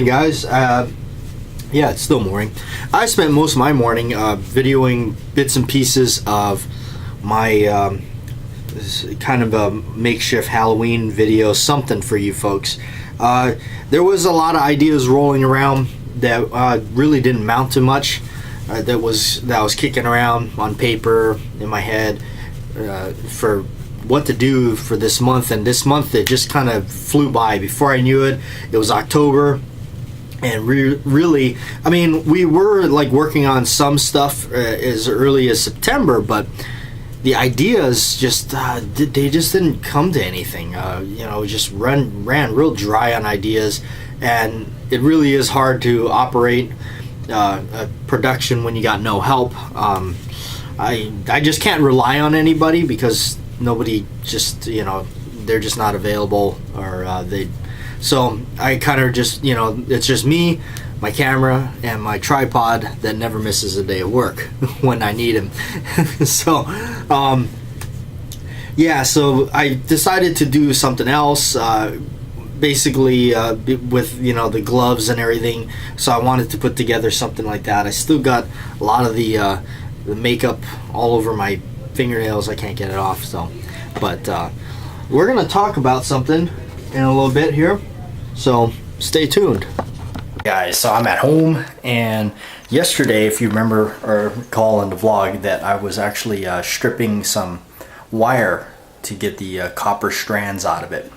Hey guys, yeah, it's still morning. I spent most of my morning videoing bits and pieces of my kind of a makeshift Halloween video, something for you folks. There was a lot of ideas rolling around that really didn't mount to much. That I was kicking around on paper in my head for what to do for this month, and this month it just kind of flew by. Before I knew it, it was October. And really, I mean, we were like working on some stuff as early as September, but the ideas just they just didn't come to anything. Just ran real dry on ideas, and it really is hard to operate a production when you got no help. I just can't rely on anybody because nobody just they're just not available, or they. So I kind of just, it's just me, my camera, and my tripod that never misses a day of work when I need him. So, yeah, so I decided to do something else, basically with, the gloves and everything. So I wanted to put together something like that. I still got a lot of the makeup all over my fingernails. I can't get it off, so. But we're going to talk about something in a little bit here. So stay tuned. Guys, so I'm at home, and yesterday, if you remember or recall in the vlog, that I was actually stripping some wire to get the copper strands out of it.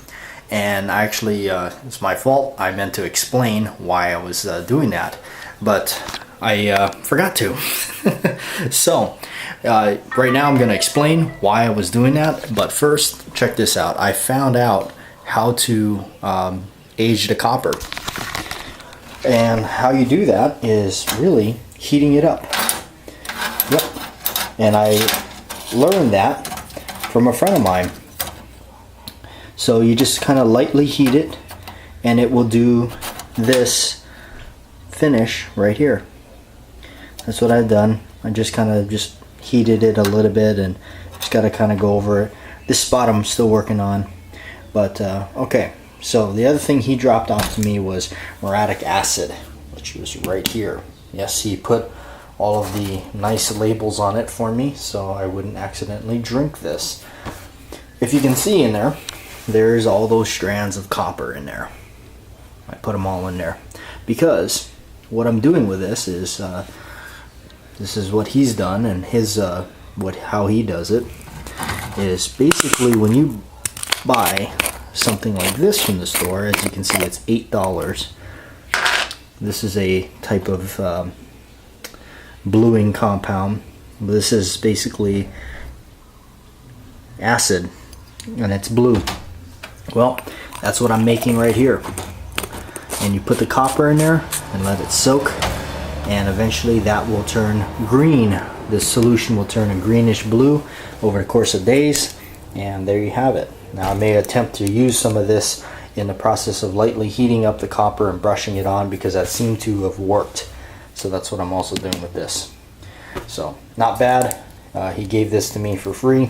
And actually, it's my fault. I meant to explain why I was doing that, but I forgot to. So right now I'm going to explain why I was doing that, but first, check this out. I found out how to age the copper, and how you do that is really heating it up. Yep. And I learned that from a friend of mine. So you just kind of lightly heat it, and it will do this finish right here. That's what I've done. I just kind of just heated it a little bit, and just got to kind of go over it. This spot I'm still working on, but okay. So the other thing he dropped off to me was muriatic acid, which was right here. Yes, he put all of the nice labels on it for me so I wouldn't accidentally drink this. If you can see in there, there's all those strands of copper in there. I put them all in there because what I'm doing with this is what he's done, and his how he does it is basically when you buy something like this from the store, as you can see, it's $8. This is a type of bluing compound. This is basically acid, and it's blue. Well, that's what I'm making right here. And you put the copper in there and let it soak, and eventually that will turn green. This solution will turn a greenish blue over the course of days, and there you have it. Now I may attempt to use some of this in the process of lightly heating up the copper and brushing it on, because that seemed to have worked. So that's what I'm also doing with this. So not bad. He gave this to me for free.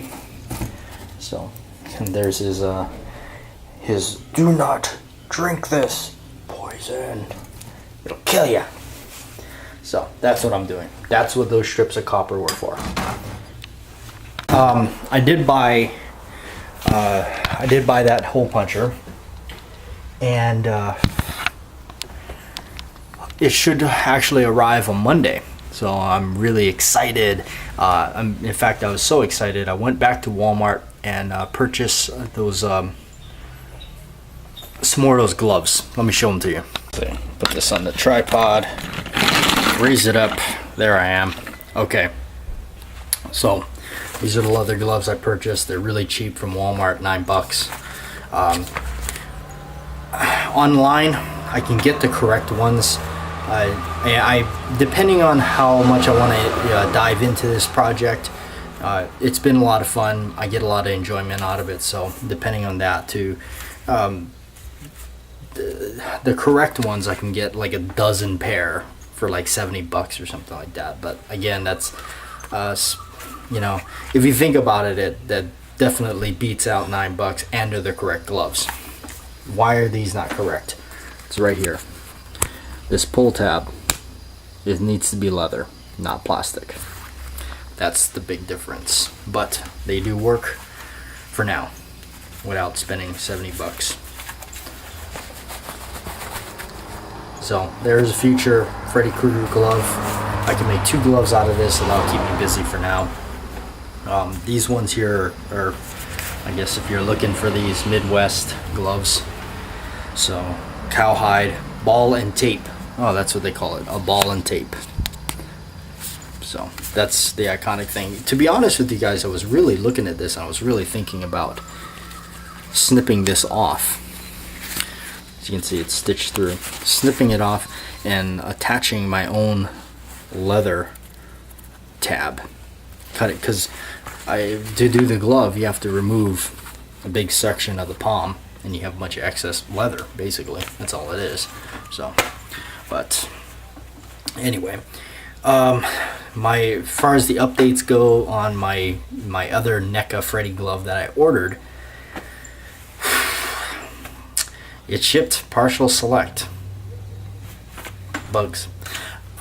So, and there's his do not drink this, poison, it'll kill you. So that's what I'm doing. That's what those strips of copper were for. I did buy that hole puncher, and it should actually arrive on Monday. So I'm really excited. In fact, I was so excited I went back to Walmart and purchased those some more of those gloves. Let me show them to you. So, put this on the tripod, raise it up. There I am. Okay. So these are the leather gloves I purchased. They're really cheap from Walmart, $9. Online, I can get the correct ones. Depending on how much I want to dive into this project, it's been a lot of fun. I get a lot of enjoyment out of it. So depending on that too, the correct ones I can get like a dozen pair for like $70 or something like that. But again, that's if you think about it, that definitely beats out $9 and are the correct gloves. Why are these not correct? It's right here. This pull tab, it needs to be leather, not plastic. That's the big difference. But they do work for now without spending 70 bucks. So there's a future Freddy Krueger glove. I can make 2 gloves out of this, and that'll keep me busy for now. These ones here are, I guess if you're looking for these Midwest gloves. So cowhide, ball and tape. Oh, that's what they call it, a ball and tape. So that's the iconic thing. To be honest with you guys, I was really looking at this and I was really thinking about snipping this off. As you can see, it's stitched through. Snipping it off and attaching my own leather tab. Cut it, because to do the glove you have to remove a big section of the palm and you have a bunch of excess leather, basically. That's all it is. So, but anyway, as far as the updates go on my other NECA Freddy glove that I ordered, it shipped partial select. Bugs.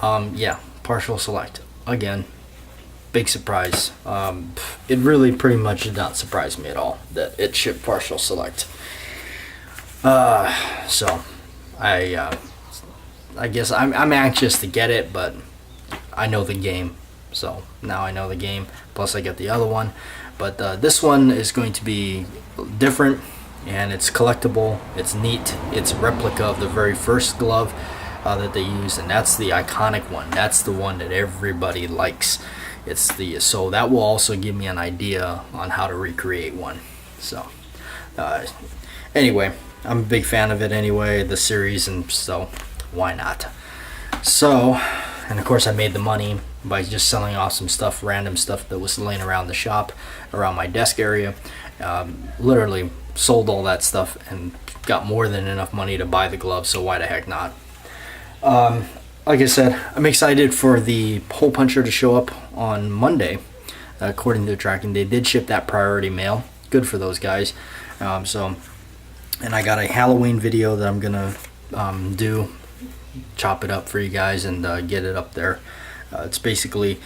Yeah, partial select. Again, big surprise. It really pretty much did not surprise me at all that it shipped partial select. So I guess I'm anxious to get it, but I know the game. So now I know the game. Plus I get the other one, but this one is going to be different, and it's collectible. It's neat. It's a replica of the very first glove that they used, and that's the iconic one. That's the one that everybody likes. So that will also give me an idea on how to recreate one. So anyway, I'm a big fan of it anyway, the series, and so why not? So, and of course I made the money by just selling off some stuff, random stuff that was laying around the shop, around my desk area. Literally sold all that stuff and got more than enough money to buy the glove, so why the heck not? Like I said, I'm excited for the hole puncher to show up on Monday. According to the tracking, they did ship that priority mail. Good for those guys. And I got a Halloween video that I'm gonna do, chop it up for you guys and get it up there. It's basically,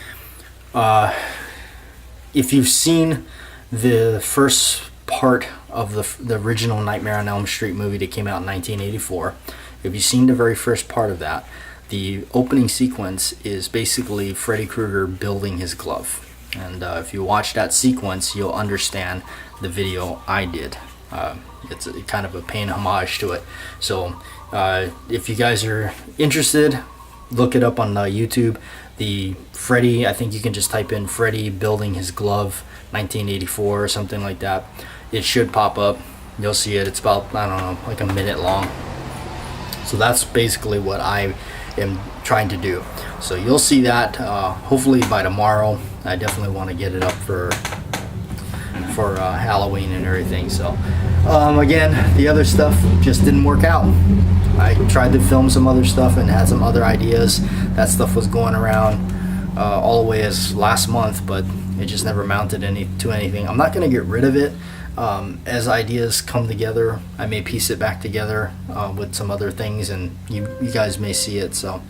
if you've seen the first part of the original Nightmare on Elm Street movie that came out in 1984, if you've seen the very first part of that, the opening sequence is basically Freddy Krueger building his glove. And if you watch that sequence, you'll understand the video I did. It's kind of a paying homage to it. So if you guys are interested, look it up on YouTube. The Freddy, I think you can just type in Freddy building his glove 1984 or something like that. It should pop up. You'll see it. It's about, I don't know, like a minute long. So that's basically what I am trying to do. So you'll see that hopefully by tomorrow. I definitely want to get it up for Halloween and everything. So again, the other stuff just didn't work out. I tried to film some other stuff and had some other ideas. That stuff was going around all the way as last month, but it just never mounted to anything. I'm not going to get rid of it. As ideas come together, I may piece it back together with some other things, and you guys may see it. So,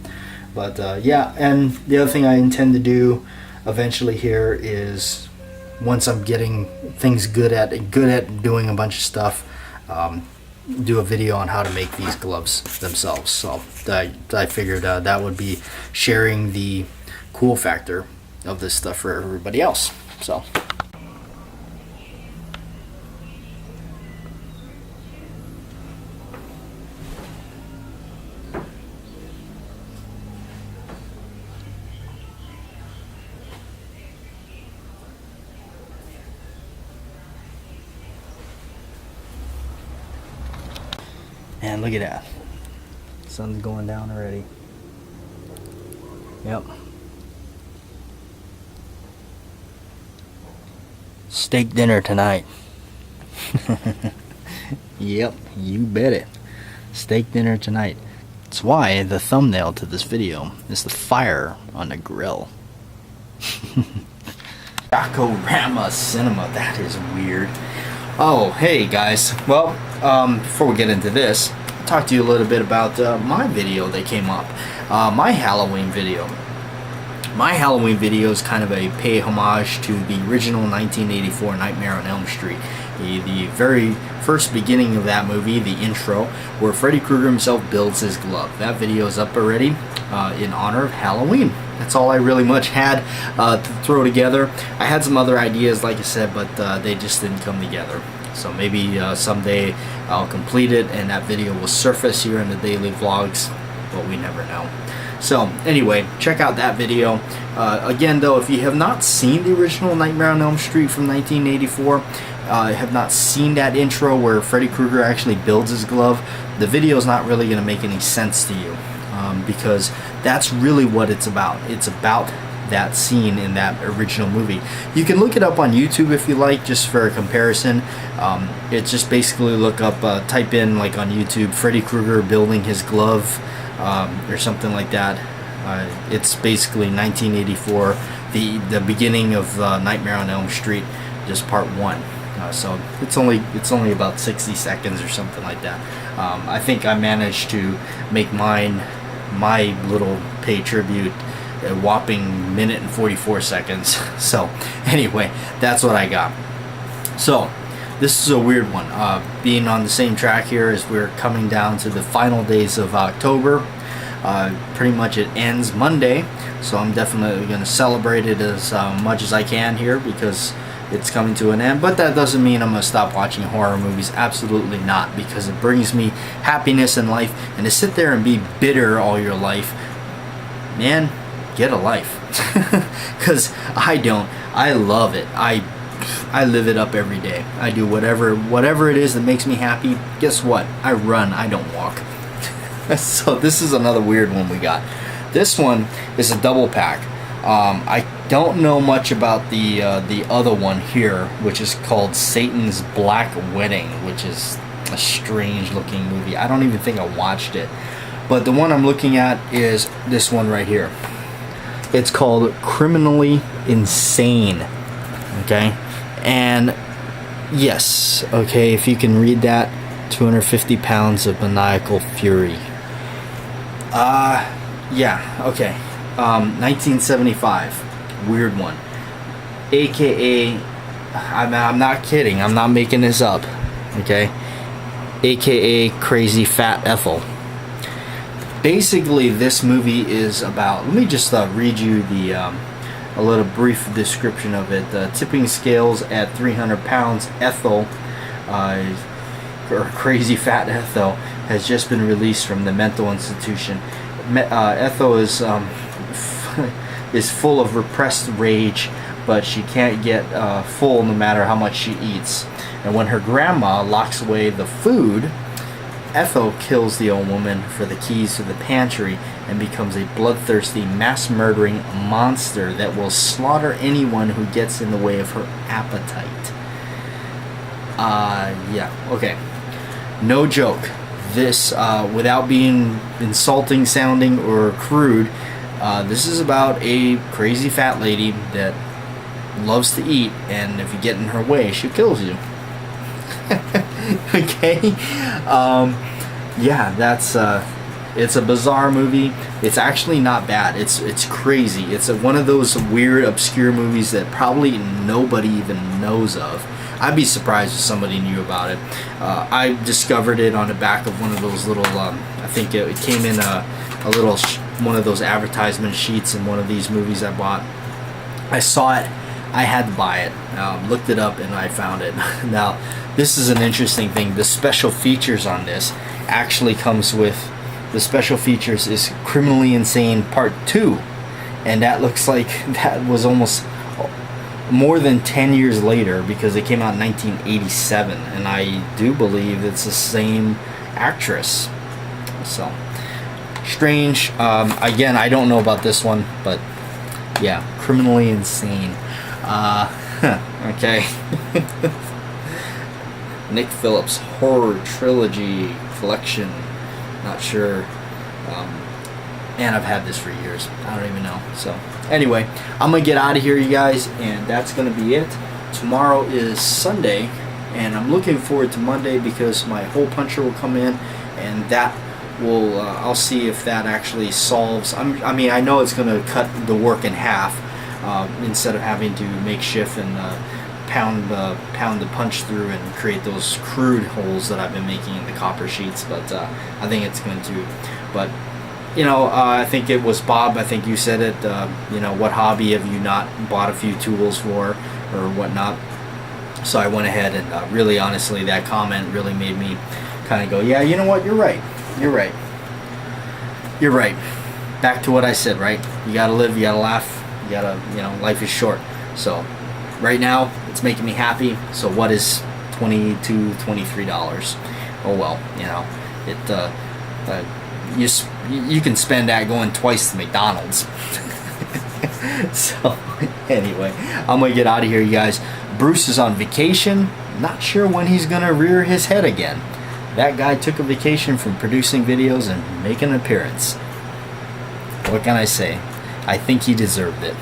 but yeah, and the other thing I intend to do eventually here is, once I'm getting things good at doing a bunch of stuff, do a video on how to make these gloves themselves. So I figured that would be sharing the cool factor of this stuff for everybody else. So. And look at that. Sun's going down already. Yep. Steak dinner tonight. Yep, you bet it. Steak dinner tonight. That's why the thumbnail to this video is the fire on the grill. Chaco-Rama Cinema. That is weird. Oh, hey guys. Well, before we get into this, talk to you a little bit about my video that came up, my Halloween video. My Halloween video is kind of a pay homage to the original 1984 Nightmare on Elm Street. The very first beginning of that movie, the intro, where Freddy Krueger himself builds his glove. That video is up already in honor of Halloween. That's all I really much had to throw together. I had some other ideas, like I said, but they just didn't come together. So maybe someday I'll complete it and that video will surface here in the daily vlogs, but we never know. So anyway, check out that video. Again though, if you have not seen the original Nightmare on Elm Street from 1984, have not seen that intro where Freddy Krueger actually builds his glove, the video is not really going to make any sense to you, because that's really what it's about. It's about that scene in that original movie. You can look it up on YouTube if you like, just for a comparison. It's just basically look up, type in like on YouTube, Freddy Krueger building his glove, or something like that. It's basically 1984, the beginning of Nightmare on Elm Street, just part 1. So it's only about 60 seconds or something like that. I think I managed to make my little pay tribute a whopping minute and 44 seconds. So anyway, that's what I got. So this is a weird one, being on the same track here as we're coming down to the final days of October. Pretty much it ends Monday, so I'm definitely going to celebrate it as much as I can here, because it's coming to an end. But that doesn't mean I'm going to stop watching horror movies. Absolutely not, because it brings me happiness in life. And to sit there and be bitter all your life, man, get a life. Because I don't. I love it. I live it up every day. I do whatever it is that makes me happy. Guess what? I run. I don't walk. So this is another weird one we got. This one is a double pack. I don't know much about the other one here, which is called Satan's Black Wedding, which is a strange looking movie. I don't even think I watched it. But the one I'm looking at is this one right here. It's called Criminally Insane. Okay? And yes, okay, if you can read that, 250 pounds of maniacal fury. Yeah, okay. 1975, weird one. AKA, I'm not kidding, I'm not making this up, okay? AKA Crazy Fat Ethel. Basically, this movie is about, let me just read you a little brief description of it. Tipping scales at 300 pounds, Ethel, or Crazy Fat Ethel, has just been released from the mental institution. Ethel is full of repressed rage, but she can't get full no matter how much she eats. And when her grandma locks away the food, Ethel kills the old woman for the keys to the pantry and becomes a bloodthirsty, mass-murdering monster that will slaughter anyone who gets in the way of her appetite. Yeah, okay. No joke. This, without being insulting sounding or crude, this is about a crazy fat lady that loves to eat, and if you get in her way, she kills you. Okay? Yeah, that's, it's a bizarre movie. It's actually not bad. It's crazy. It's one of those weird, obscure movies that probably nobody even knows of. I'd be surprised if somebody knew about it. I discovered it on the back of one of those little, I think it came in a little, one of those advertisement sheets in one of these movies I bought. I saw it, I had to buy it, looked it up, and I found it. Now, this is an interesting thing. The special features on this actually comes with, the special features is Criminally Insane Part 2. And that looks like that was almost more than 10 years later, because it came out in 1987, and I do believe it's the same actress. So strange. Again, I don't know about this one, but yeah, Criminally Insane. Okay. Nick Phillips Horror Trilogy Collection. Not sure. And I've had this for years. I don't even know. So anyway, I'm gonna get out of here, you guys, and that's gonna be it. Tomorrow is Sunday, and I'm looking forward to Monday because my hole puncher will come in and that will I'll see if that actually solves. I mean, I know it's going to cut the work in half, instead of having to make shift and pound the punch through and create those crude holes that I've been making in the copper sheets. But I think it's going to. But you know, I think it was Bob. I think you said it. You know, what hobby have you not bought a few tools for or whatnot? So I went ahead and really, honestly, that comment really made me kind of go, yeah, you know what? You're right. You're right. You're right. Back to what I said, right? You gotta live. You gotta laugh. You gotta, you know, life is short. So right now, it's making me happy. So what is $22, $23? Oh well, you know, you can spend that going twice to McDonald's. So anyway, I'm gonna get out of here, you guys. Bruce is on vacation. Not sure when he's gonna rear his head again. That guy took a vacation from producing videos and making an appearance. What can I say? I think he deserved it.